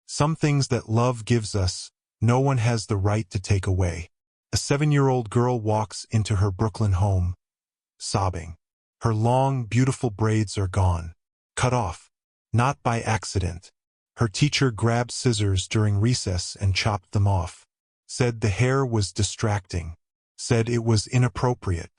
Some things that love gives us, no one has the right to take away. A 7-year-old girl walks into her Brooklyn home, sobbing. Her long, beautiful braids are gone, cut off, not by accident. Her teacher grabbed scissors during recess and chopped them off. Said the hair was distracting. Said it was inappropriate.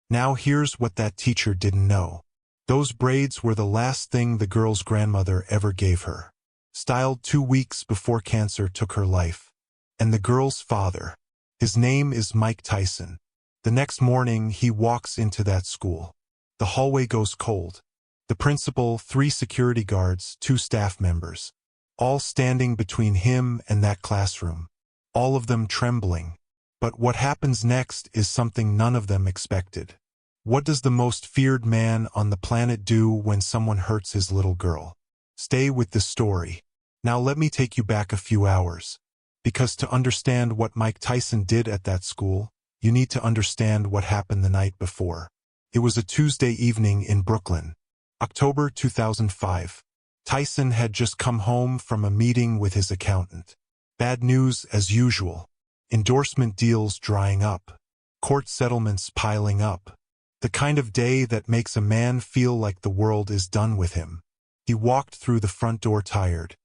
Now here's what that teacher didn't know. Those braids were the last thing the girl's grandmother ever gave her. Styled 2 weeks before cancer took her life. And the girl's father. His name is Mike Tyson. The next morning he walks into that school. The hallway goes cold. The principal, 3 security guards, 2 staff members. All standing between him and that classroom. All of them trembling. But what happens next is something none of them expected. What does the most feared man on the planet do when someone hurts his little girl? Stay with this story. Now let me take you back a few hours. Because to understand what Mike Tyson did at that school, you need to understand what happened the night before. It was a Tuesday evening in Brooklyn, October 2005. Tyson had just come home from a meeting with his accountant. Bad news as usual. Endorsement deals drying up. Court settlements piling up. The kind of day that makes a man feel like the world is done with him. He walked through the front door tired.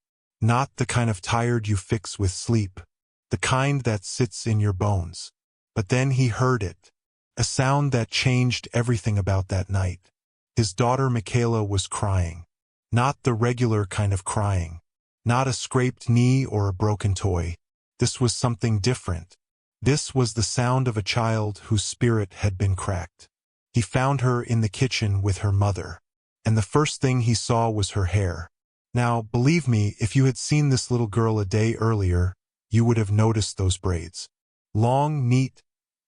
Not the kind of tired you fix with sleep. The kind that sits in your bones. But then he heard it. A sound that changed everything about that night. His daughter Michaela was crying. Not the regular kind of crying. Not a scraped knee or a broken toy. This was something different. This was the sound of a child whose spirit had been cracked. He found her in the kitchen with her mother. And the first thing he saw was her hair. Now, believe me, if you had seen this little girl a day earlier, you would have noticed those braids. Long, neat,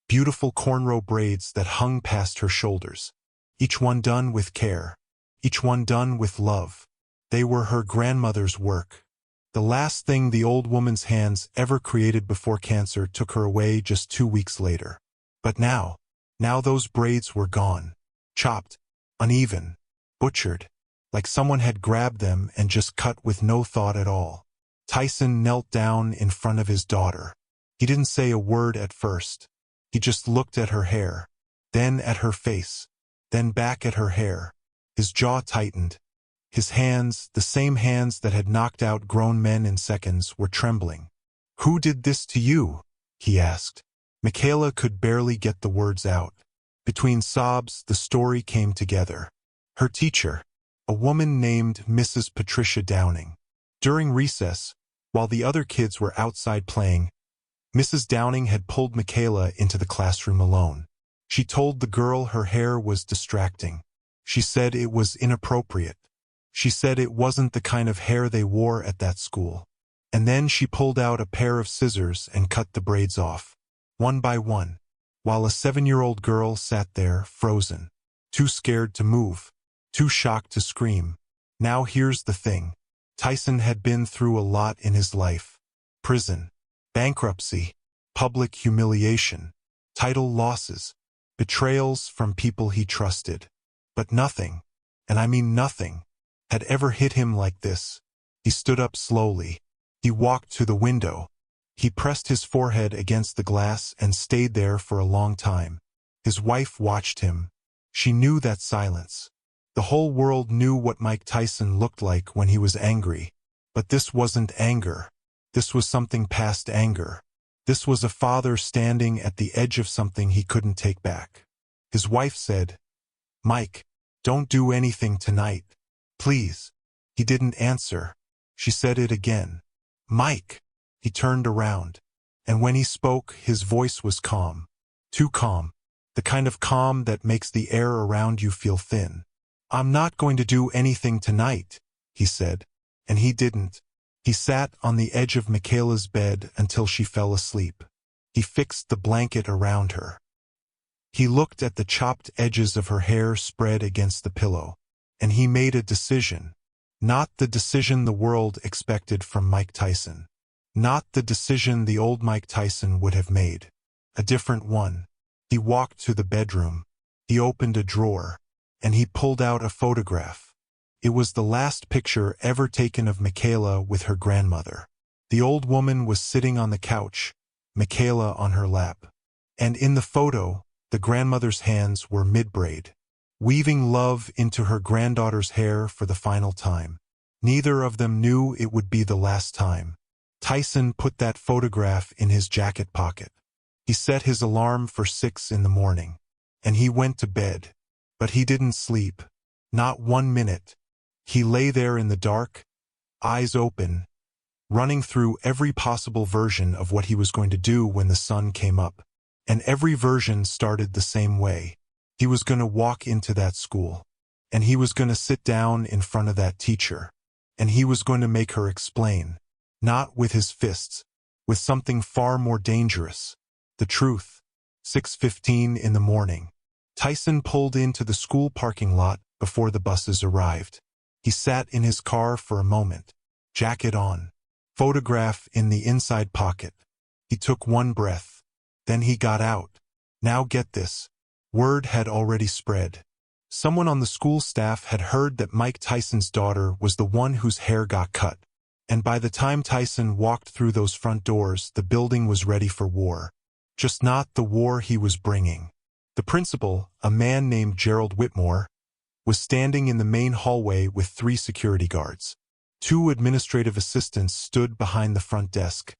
beautiful cornrow braids that hung past her shoulders. Each one done with care. Each one done with love. They were her grandmother's work. The last thing the old woman's hands ever created before cancer took her away just 2 weeks later. But now those braids were gone. Chopped, uneven, butchered, like someone had grabbed them and just cut with no thought at all. Tyson knelt down in front of his daughter. He didn't say a word at first. He just looked at her hair, then at her face, then back at her hair. His jaw tightened. His hands, the same hands that had knocked out grown men in seconds, were trembling. "Who did this to you?" he asked. Michaela could barely get the words out. Between sobs, the story came together. Her teacher, a woman named Mrs. Patricia Downing. During recess, while the other kids were outside playing, Mrs. Downing had pulled Michaela into the classroom alone. She told the girl her hair was distracting. She said it was inappropriate. She said it wasn't the kind of hair they wore at that school. And then she pulled out a pair of scissors and cut the braids off, one by one, while a 7-year-old girl sat there, frozen, too scared to move, too shocked to scream. Now here's the thing. Tyson had been through a lot in his life. Prison, bankruptcy, public humiliation, title losses, betrayals from people he trusted. But nothing, and I mean nothing, had ever hit him like this. He stood up slowly. He walked to the window. He pressed his forehead against the glass and stayed there for a long time. His wife watched him. She knew that silence. The whole world knew what Mike Tyson looked like when he was angry. But this wasn't anger. This was something past anger. This was a father standing at the edge of something he couldn't take back. His wife said, "Mike, don't do anything tonight. Please." He didn't answer. She said it again. "Mike." He turned around. And when he spoke, his voice was calm. Too calm. The kind of calm that makes the air around you feel thin. "I'm not going to do anything tonight," he said. And he didn't. He sat on the edge of Michaela's bed until she fell asleep. He fixed the blanket around her. He looked at the chopped edges of her hair spread against the pillow. And he made a decision. Not the decision the world expected from Mike Tyson. Not the decision the old Mike Tyson would have made. A different one. He walked to the bedroom. He opened a drawer. And he pulled out a photograph. It was the last picture ever taken of Michaela with her grandmother. The old woman was sitting on the couch, Michaela on her lap. And in the photo, the grandmother's hands were mid-braid, weaving love into her granddaughter's hair for the final time. Neither of them knew it would be the last time. Tyson put that photograph in his jacket pocket. He set his alarm for 6 in the morning, and he went to bed. But he didn't sleep. Not 1 minute. He lay there in the dark, eyes open, running through every possible version of what he was going to do when the sun came up. And every version started the same way. He was going to walk into that school. And he was going to sit down in front of that teacher. And he was going to make her explain. Not with his fists, with something far more dangerous. The truth. 6:15 in the morning. Tyson pulled into the school parking lot before the buses arrived. He sat in his car for a moment, jacket on, photograph in the inside pocket. He took one breath. Then he got out. Now get this. Word had already spread. Someone on the school staff had heard that Mike Tyson's daughter was the one whose hair got cut. And by the time Tyson walked through those front doors, the building was ready for war. Just not the war he was bringing. The principal, a man named Gerald Whitmore, was standing in the main hallway with 3 security guards. 2 administrative assistants stood behind the front desk,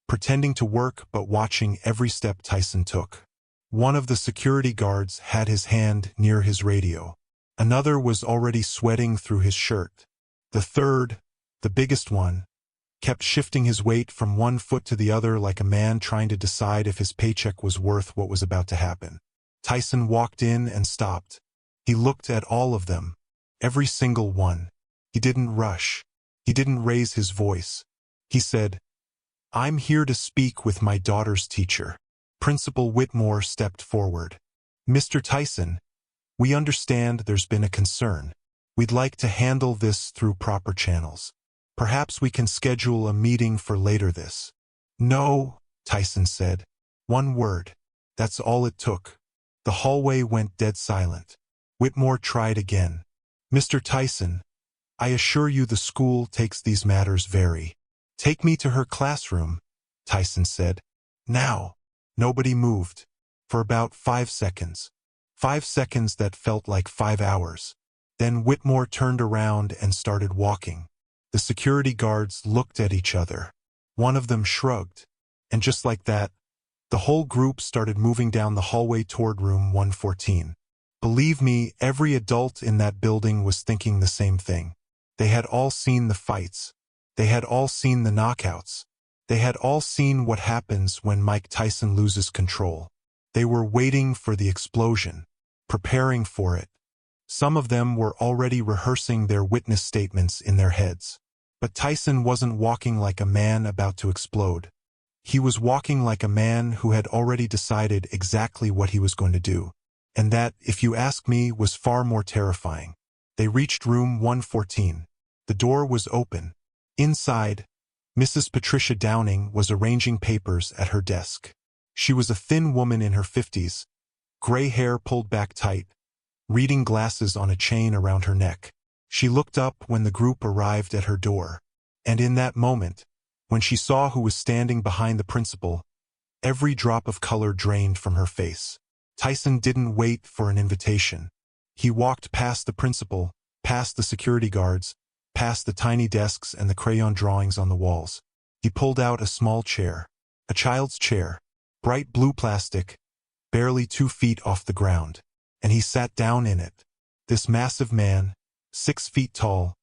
pretending to work but watching every step Tyson took. One of the security guards had his hand near his radio. Another was already sweating through his shirt. The third, the biggest one, kept shifting his weight from one foot to the other like a man trying to decide if his paycheck was worth what was about to happen. Tyson walked in and stopped. He looked at all of them, every single one. He didn't rush. He didn't raise his voice. He said, "I'm here to speak with my daughter's teacher." Principal Whitmore stepped forward. "Mr. Tyson, we understand there's been a concern. We'd like to handle this through proper channels. Perhaps we can schedule a meeting for later this." "No," Tyson said. One word. That's all it took. The hallway went dead silent. Whitmore tried again. "Mr. Tyson, I assure you the school takes these matters very." "Take me to her classroom," Tyson said. "Now." Nobody moved. For about 5 seconds. 5 seconds that felt like 5 hours. Then Whitmore turned around and started walking. The security guards looked at each other. One of them shrugged. And just like that, the whole group started moving down the hallway toward room 114. Believe me, every adult in that building was thinking the same thing. They had all seen the fights. They had all seen the knockouts. They had all seen what happens when Mike Tyson loses control. They were waiting for the explosion, preparing for it. Some of them were already rehearsing their witness statements in their heads. But Tyson wasn't walking like a man about to explode. He was walking like a man who had already decided exactly what he was going to do. And that, if you ask me, was far more terrifying. They reached room 114. The door was open. Inside, Mrs. Patricia Downing was arranging papers at her desk. She was a thin woman in her 50s, gray hair pulled back tight, reading glasses on a chain around her neck. She looked up when the group arrived at her door. And in that moment, when she saw who was standing behind the principal, every drop of color drained from her face. Tyson didn't wait for an invitation. He walked past the principal, past the security guards, past the tiny desks and the crayon drawings on the walls. He pulled out a small chair, a child's chair, bright blue plastic, barely 2 feet off the ground, and he sat down in it. This massive man, 6 feet tall,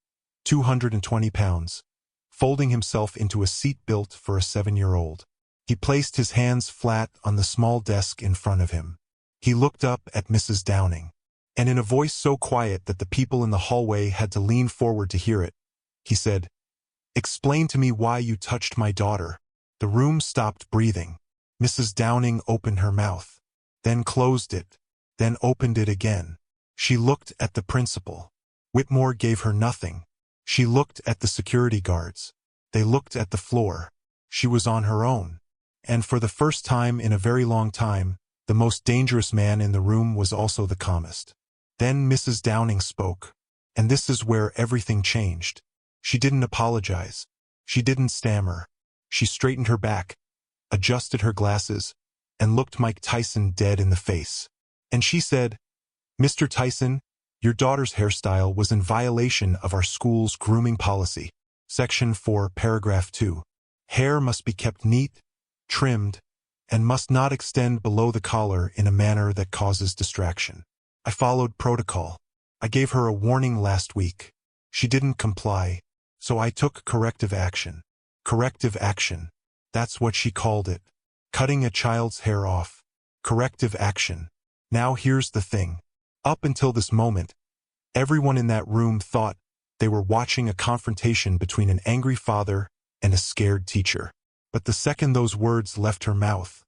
220 pounds, folding himself into a seat built for a 7-year-old. He placed his hands flat on the small desk in front of him. He looked up at Mrs. Downing, and in a voice so quiet that the people in the hallway had to lean forward to hear it, he said, "Explain to me why you touched my daughter." The room stopped breathing. Mrs. Downing opened her mouth, then closed it, then opened it again. She looked at the principal. Whitmore gave her nothing. She looked at the security guards. They looked at the floor. She was on her own. And for the first time in a very long time, the most dangerous man in the room was also the calmest. Then Mrs. Downing spoke. And this is where everything changed. She didn't apologize. She didn't stammer. She straightened her back, adjusted her glasses, and looked Mike Tyson dead in the face. And she said, "Mr. Tyson, your daughter's hairstyle was in violation of our school's grooming policy. Section 4, Paragraph 2. Hair must be kept neat, trimmed, and must not extend below the collar in a manner that causes distraction. I followed protocol. I gave her a warning last week. She didn't comply, so I took corrective action." Corrective action. That's what she called it. Cutting a child's hair off. Corrective action. Now here's the thing. Up until this moment, everyone in that room thought they were watching a confrontation between an angry father and a scared teacher. But the second those words left her mouth,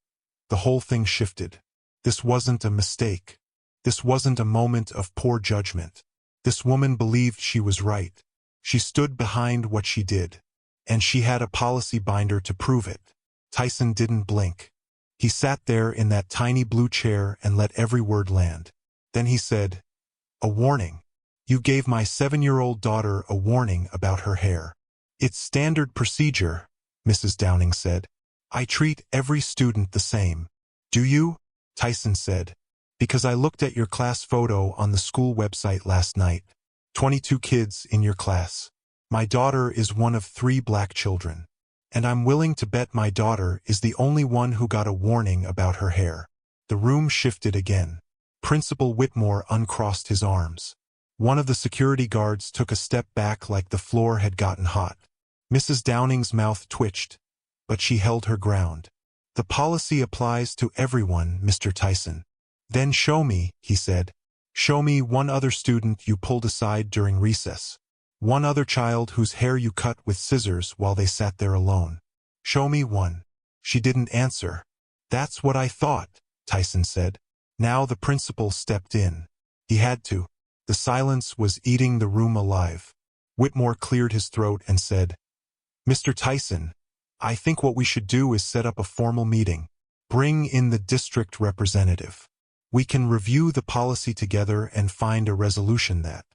the whole thing shifted. This wasn't a mistake. This wasn't a moment of poor judgment. This woman believed she was right. She stood behind what she did. And she had a policy binder to prove it. Tyson didn't blink. He sat there in that tiny blue chair and let every word land. Then he said, "A warning. You gave my 7-year-old daughter a warning about her hair." "It's standard procedure," Mrs. Downing said. "I treat every student the same." "Do you?" Tyson said. "Because I looked at your class photo on the school website last night. 22 kids in your class. My daughter is one of 3 black children. And I'm willing to bet my daughter is the only one who got a warning about her hair." The room shifted again. Principal Whitmore uncrossed his arms. One of the security guards took a step back like the floor had gotten hot. Mrs. Downing's mouth twitched, but she held her ground. "The policy applies to everyone, Mr. Tyson." "Then show me," he said. "Show me one other student you pulled aside during recess. One other child whose hair you cut with scissors while they sat there alone. Show me one." She didn't answer. "That's what I thought," Tyson said. Now the principal stepped in. He had to. The silence was eating the room alive. Whitmore cleared his throat and said, "Mr. Tyson, I think what we should do is set up a formal meeting. Bring in the district representative. We can review the policy together and find a resolution that—"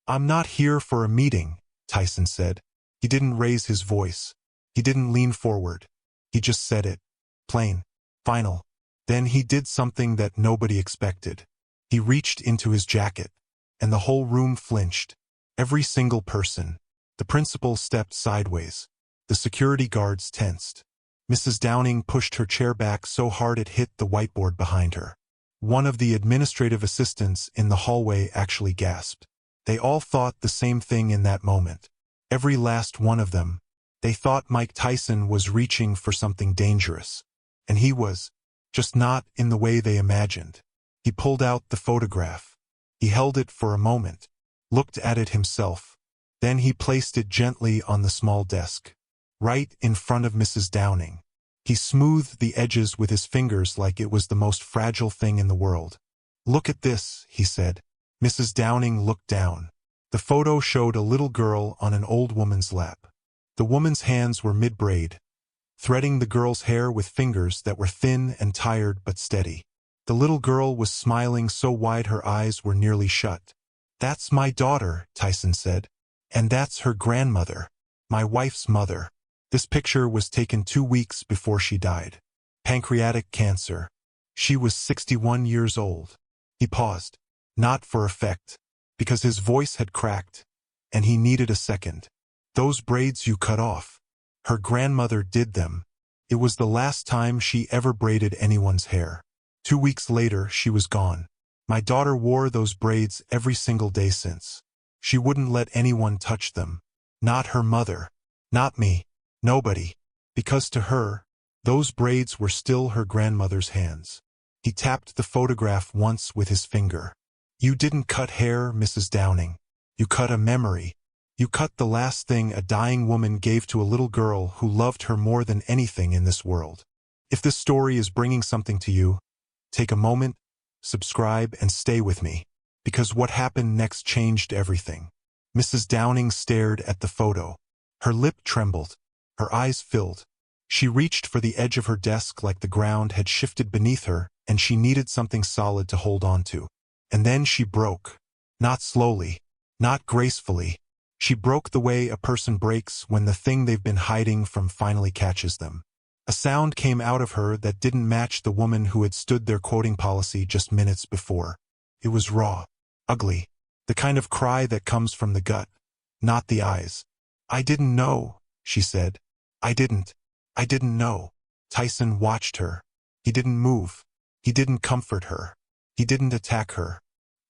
"I'm not here for a meeting," Tyson said. He didn't raise his voice. He didn't lean forward. He just said it. Plain. Final. Then he did something that nobody expected. He reached into his jacket. And the whole room flinched. Every single person. The principal stepped sideways. The security guards tensed. Mrs. Downing pushed her chair back so hard it hit the whiteboard behind her. One of the administrative assistants in the hallway actually gasped. They all thought the same thing in that moment. Every last one of them. They thought Mike Tyson was reaching for something dangerous. And he was. Just not in the way they imagined. He pulled out the photograph. He held it for a moment. Looked at it himself. Then he placed it gently on the small desk. Right in front of Mrs. Downing. He smoothed the edges with his fingers like it was the most fragile thing in the world. "Look at this," he said. Mrs. Downing looked down. The photo showed a little girl on an old woman's lap. The woman's hands were mid-braid, threading the girl's hair with fingers that were thin and tired but steady. The little girl was smiling so wide her eyes were nearly shut. "That's my daughter," Tyson said. "And that's her grandmother. My wife's mother. This picture was taken 2 weeks before she died. Pancreatic cancer. She was 61 years old." He paused. Not for effect, because his voice had cracked, and he needed a second. "Those braids you cut off. Her grandmother did them. It was the last time she ever braided anyone's hair. 2 weeks later, she was gone. My daughter wore those braids every single day since. She wouldn't let anyone touch them. Not her mother. Not me. Nobody. Because to her, those braids were still her grandmother's hands." He tapped the photograph once with his finger. "You didn't cut hair, Mrs. Downing. You cut a memory. You cut the last thing a dying woman gave to a little girl who loved her more than anything in this world." If this story is bringing something to you, take a moment, subscribe, and stay with me, because what happened next changed everything. Mrs. Downing stared at the photo. Her lip trembled. Her eyes filled. She reached for the edge of her desk like the ground had shifted beneath her, and she needed something solid to hold on to. And then she broke. Not slowly, Not gracefully. She broke the way a person breaks when the thing they've been hiding from finally catches them. A sound came out of her that didn't match the woman who had stood there quoting policy just minutes before. It was raw, ugly, the kind of cry that comes from the gut, not the eyes. "I didn't know," she said. I didn't know." Tyson watched her. He didn't move. He didn't comfort her. He didn't attack her.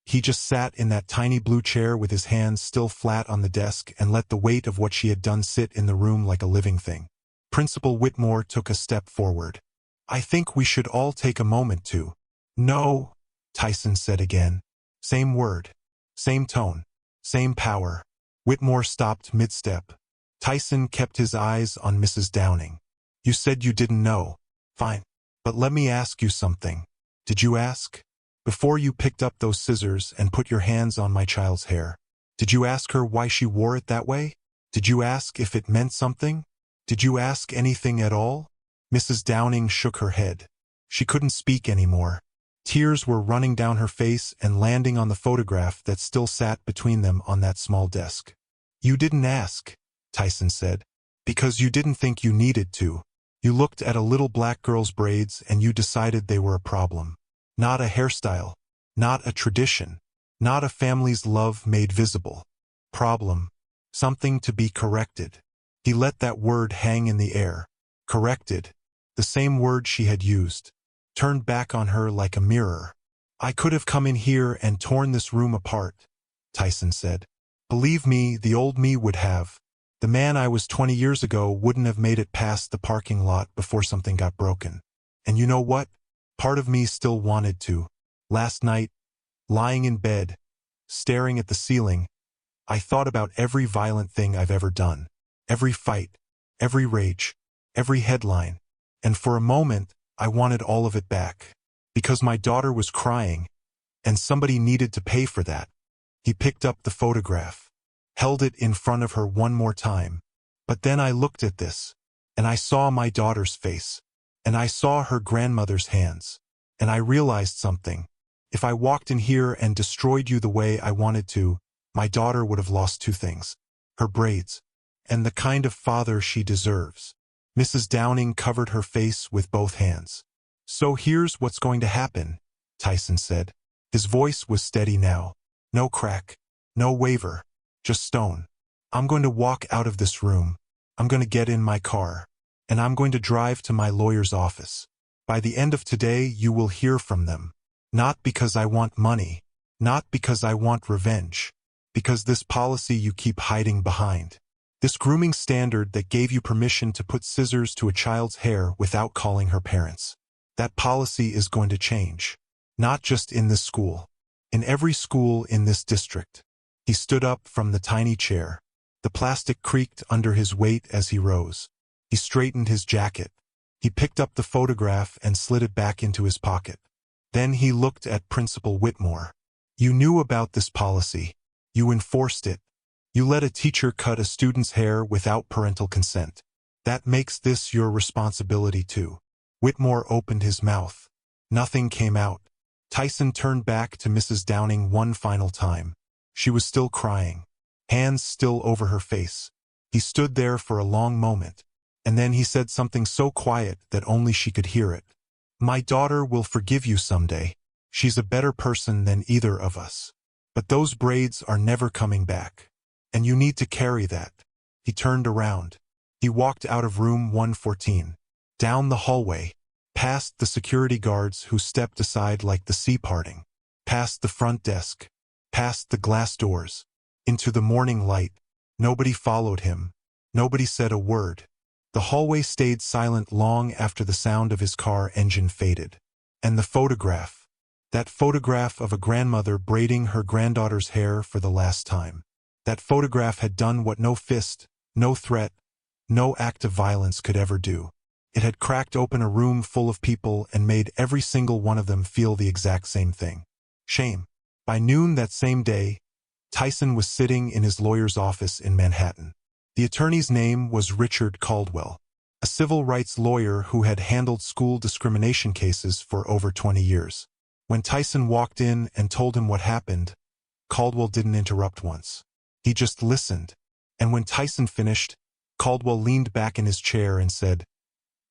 He just sat in that tiny blue chair with his hands still flat on the desk and let the weight of what she had done sit in the room like a living thing. Principal Whitmore took a step forward. "I think we should all take a moment to—" "No," Tyson said again. Same word, same tone, same power. Whitmore stopped mid-step. Tyson kept his eyes on Mrs. Downing. "You said you didn't know. Fine. But let me ask you something. Did you ask? Before you picked up those scissors and put your hands on my child's hair, did you ask her why she wore it that way? Did you ask if it meant something? Did you ask anything at all?" Mrs. Downing shook her head. She couldn't speak anymore. Tears were running down her face and landing on the photograph that still sat between them on that small desk. "You didn't ask," Tyson said, "because you didn't think you needed to. You looked at a little black girl's braids and you decided they were a problem. Not a hairstyle, not a tradition, not a family's love made visible. Problem. Something to be corrected." He let that word hang in the air. Corrected. The same word she had used. Turned back on her like a mirror. "I could have come in here and torn this room apart," Tyson said. "Believe me, the old me would have. The man I was 20 years ago wouldn't have made it past the parking lot before something got broken. And you know what? Part of me still wanted to. Last night, lying in bed, staring at the ceiling, I thought about every violent thing I've ever done. Every fight, every rage, every headline. And for a moment, I wanted all of it back. Because my daughter was crying, and somebody needed to pay for that." He picked up the photograph, held it in front of her one more time. "But then I looked at this, and I saw my daughter's face, and I saw her grandmother's hands, and I realized something. If I walked in here and destroyed you the way I wanted to, my daughter would have lost two things: her braids, and the kind of father she deserves." Mrs. Downing covered her face with both hands. "So here's what's going to happen," Tyson said. His voice was steady now. No crack, no waver, just stone. "I'm going to walk out of this room. I'm going to get in my car. And I'm going to drive to my lawyer's office. By the end of today, you will hear from them. Not because I want money. Not because I want revenge. Because this policy you keep hiding behind. This grooming standard that gave you permission to put scissors to a child's hair without calling her parents. That policy is going to change. Not just in this school. In every school in this district." He stood up from the tiny chair. The plastic creaked under his weight as he rose. He straightened his jacket. He picked up the photograph and slid it back into his pocket. Then he looked at Principal Whitmore. "You knew about this policy. You enforced it. You let a teacher cut a student's hair without parental consent. That makes this your responsibility too." Whitmore opened his mouth. Nothing came out. Tyson turned back to Mrs. Downing one final time. She was still crying, hands still over her face. He stood there for a long moment, and then he said something so quiet that only she could hear it. "My daughter will forgive you someday. She's a better person than either of us. But those braids are never coming back. And you need to carry that." He turned around. He walked out of room 114, down the hallway, past the security guards who stepped aside like the sea parting, past the front desk, past the glass doors, into the morning light. Nobody followed him. Nobody said a word. The hallway stayed silent long after the sound of his car engine faded. And the photograph. That photograph of a grandmother braiding her granddaughter's hair for the last time. That photograph had done what no fist, no threat, no act of violence could ever do. It had cracked open a room full of people and made every single one of them feel the exact same thing. Shame. By noon that same day, Tyson was sitting in his lawyer's office in Manhattan. The attorney's name was Richard Caldwell, a civil rights lawyer who had handled school discrimination cases for over 20 years. When Tyson walked in and told him what happened, Caldwell didn't interrupt once. He just listened. And when Tyson finished, Caldwell leaned back in his chair and said,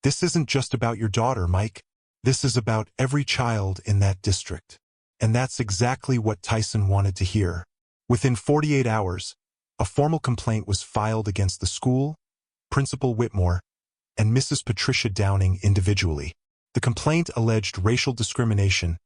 "This isn't just about your daughter, Mike. This is about every child in that district." And that's exactly what Tyson wanted to hear. Within 48 hours, a formal complaint was filed against the school, Principal Whitmore, and Mrs. Patricia Downing individually. The complaint alleged racial discrimination,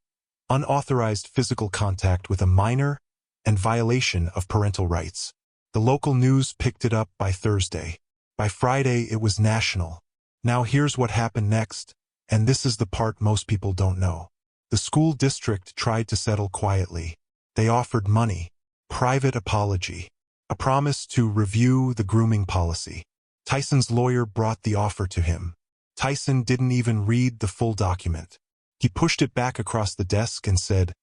unauthorized physical contact with a minor, and violation of parental rights. The local news picked it up by Thursday. By Friday, it was national. Now here's what happened next, and this is the part most people don't know. The school district tried to settle quietly. They offered money, private apology, a promise to review the grooming policy. Tyson's lawyer brought the offer to him. Tyson didn't even read the full document. He pushed it back across the desk and said,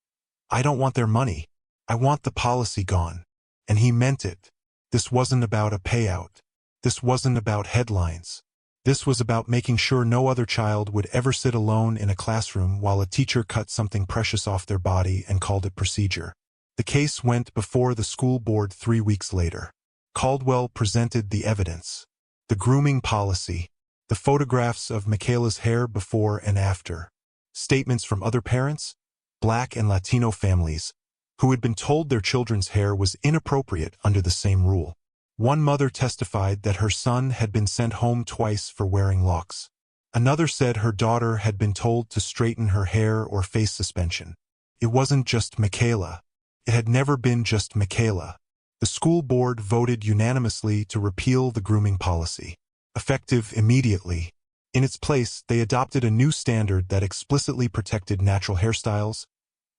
"I don't want their money. I want the policy gone." And he meant it. This wasn't about a payout. This wasn't about headlines. This was about making sure no other child would ever sit alone in a classroom while a teacher cut something precious off their body and called it procedure. The case went before the school board 3 weeks later. Caldwell presented the evidence. The grooming policy, the photographs of Michaela's hair before and after, statements from other parents, Black and Latino families, who had been told their children's hair was inappropriate under the same rule. One mother testified that her son had been sent home twice for wearing locks. Another said her daughter had been told to straighten her hair or face suspension. It wasn't just Michaela. It had never been just Michaela. The school board voted unanimously to repeal the grooming policy, effective immediately. In its place, they adopted a new standard that explicitly protected natural hairstyles,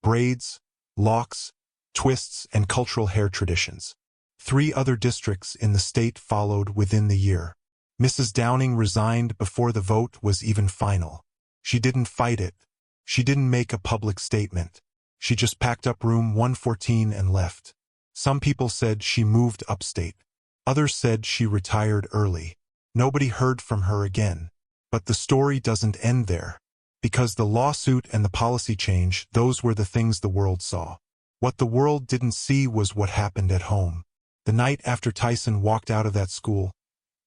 braids, locks, twists, and cultural hair traditions. 3 other districts in the state followed within the year. Mrs. Downing resigned before the vote was even final. She didn't fight it. She didn't make a public statement. She just packed up room 114 and left. Some people said she moved upstate. Others said she retired early. Nobody heard from her again. But the story doesn't end there. Because the lawsuit and the policy change, those were the things the world saw. What the world didn't see was what happened at home. The night after Tyson walked out of that school,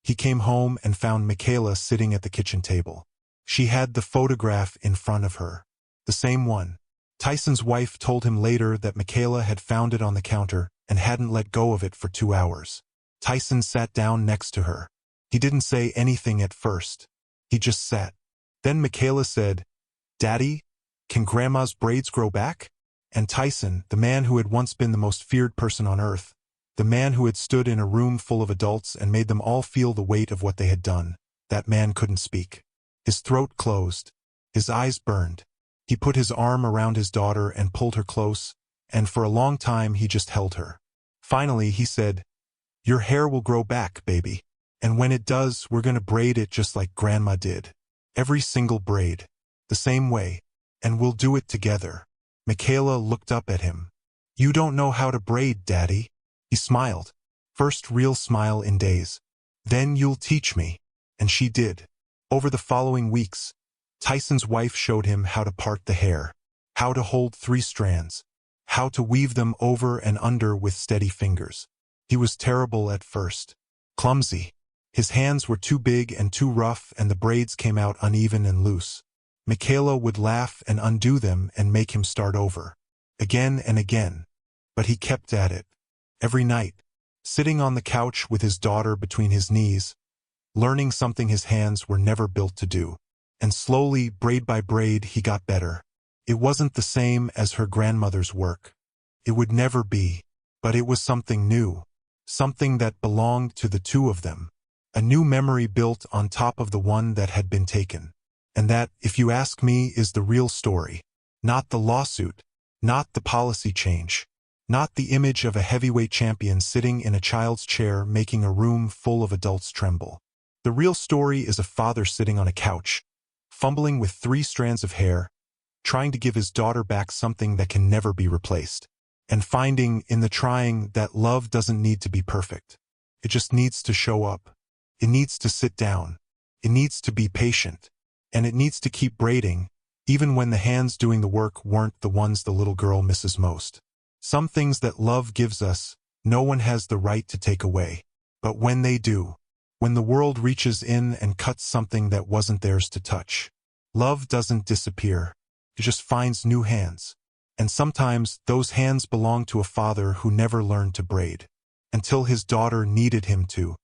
he came home and found Michaela sitting at the kitchen table. She had the photograph in front of her. The same one. Tyson's wife told him later that Michaela had found it on the counter and hadn't let go of it for 2 hours. Tyson sat down next to her. He didn't say anything at first. He just sat. Then Michaela said, "Daddy, can Grandma's braids grow back?" And Tyson, the man who had once been the most feared person on earth, the man who had stood in a room full of adults and made them all feel the weight of what they had done, that man couldn't speak. His throat closed. His eyes burned. He put his arm around his daughter and pulled her close, and for a long time he just held her. Finally, he said, "Your hair will grow back, baby. And when it does, we're going to braid it just like Grandma did. Every single braid. The same way. And we'll do it together." Michaela looked up at him. "You don't know how to braid, Daddy." He smiled. First real smile in days. "Then you'll teach me." And she did. Over the following weeks, Tyson's wife showed him how to part the hair, how to hold 3 strands, how to weave them over and under with steady fingers. He was terrible at first. Clumsy. His hands were too big and too rough, and the braids came out uneven and loose. Michaela would laugh and undo them and make him start over. Again and again. But he kept at it. Every night, sitting on the couch with his daughter between his knees, learning something his hands were never built to do. And slowly, braid by braid, he got better. It wasn't the same as her grandmother's work. It would never be. But it was something new. Something that belonged to the 2 of them. A new memory built on top of the one that had been taken. And that, if you ask me, is the real story. Not the lawsuit. Not the policy change. Not the image of a heavyweight champion sitting in a child's chair making a room full of adults tremble. The real story is a father sitting on a couch, fumbling with 3 strands of hair, trying to give his daughter back something that can never be replaced, and finding, in the trying, that love doesn't need to be perfect. It just needs to show up. It needs to sit down. It needs to be patient. And it needs to keep braiding, even when the hands doing the work weren't the ones the little girl misses most. Some things that love gives us, no one has the right to take away. But when they do, when the world reaches in and cuts something that wasn't theirs to touch, love doesn't disappear. It just finds new hands. And sometimes those hands belong to a father who never learned to braid, until his daughter needed him to.